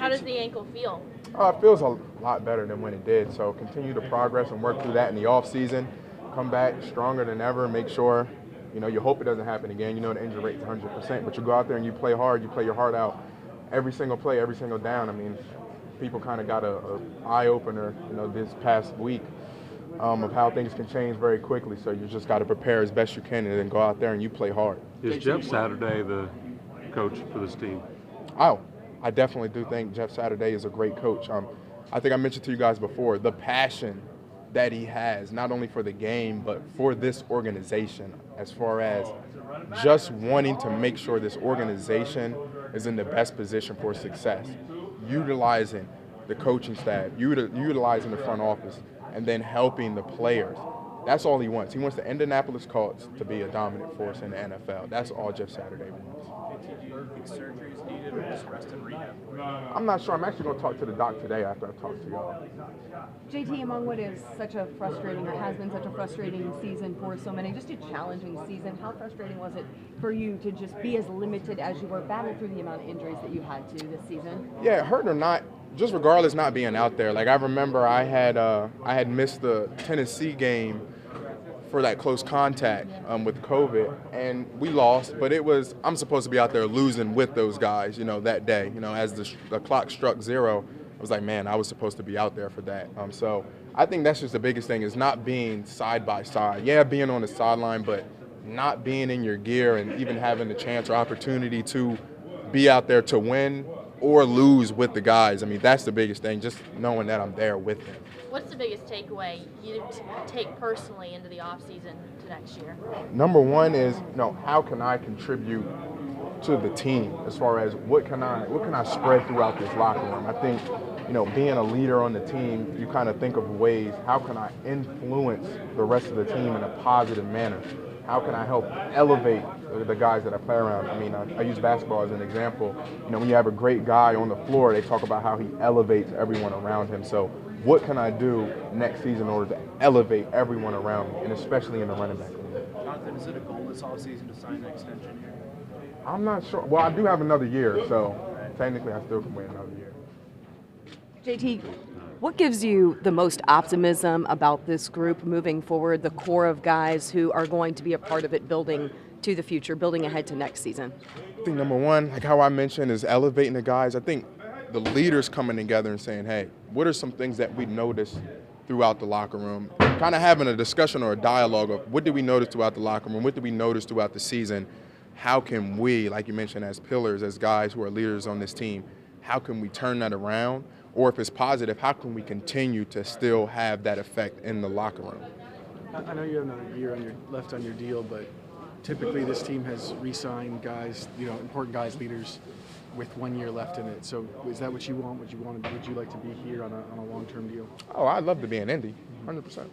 How does the ankle feel? It feels a lot better than when it did. So continue to progress and work through that in the off season. Come back stronger than ever. Make sure, you hope it doesn't happen again. You know the injury rate's 100%, but you go out there and you play hard. You play your heart out every single play, every single down. I mean, people kind of got a eye opener, this past week of how things can change very quickly. So you just got to prepare as best you can and then go out there and you play hard. Is Jeff Saturday the coach for this team? Oh, I definitely do think Jeff Saturday is a great coach. I think I mentioned to you guys before the passion that he has, not only for the game, but for this organization, as far as just wanting to make sure this organization is in the best position for success, utilizing the coaching staff, utilizing the front office, and then helping the players. That's all he wants. He wants the Indianapolis Colts to be a dominant force in the NFL. That's all Jeff Saturday wants. Do you think surgery is needed or just rest and rehab? I'm not sure. I'm actually going to talk to the doc today after I talk to y'all. JT, among what is such a frustrating, or has been such a frustrating season for so many, just a challenging season, how frustrating was it for you to just be as limited as you were, battle through the amount of injuries that you had to this season? Yeah, hurt or not, just regardless not being out there. Like I remember I had missed the Tennessee game for that close contact with COVID, and we lost. But I'm supposed to be out there losing with those guys, that day. As the clock struck 0, I was like, man, I was supposed to be out there for that. So I think that's just the biggest thing is not being side by side. Yeah, being on the sideline, but not being in your gear and even having the chance or opportunity to be out there to win or lose with the guys. I mean, that's the biggest thing, just knowing that I'm there with them. What's the biggest takeaway you take personally into the offseason to next year? Number one is, how can I contribute to the team as far as what can I spread throughout this locker room? I think, being a leader on the team, you kind of think of ways, how can I influence the rest of the team in a positive manner? How can I help elevate the guys that I play around? I mean, I use basketball as an example. When you have a great guy on the floor, they talk about how he elevates everyone around him. So what can I do next season in order to elevate everyone around me, and especially in the running back league? Jonathan, is it a goal this offseason to sign an extension here? I'm not sure. Well, I do have another year, so technically I still can wait another year. JT, what gives you the most optimism about this group moving forward, the core of guys who are going to be a part of it building to the future, building ahead to next season? I think number one, like how I mentioned, is elevating the guys. I think the leaders coming together and saying, hey, what are some things that we noticed throughout the locker room? Kind of having a discussion or a dialogue of what did we notice throughout the locker room? What did we notice throughout the season? How can we, like you mentioned, as pillars, as guys who are leaders on this team, how can we turn that around? Or if it's positive, how can we continue to still have that effect in the locker room? I know you have another year left on your deal, but typically this team has re-signed guys, important guys, leaders, with 1 year left in it. So is that what you want? Would you like to be here on a long-term deal? Oh, I'd love to be in Indy, 100%.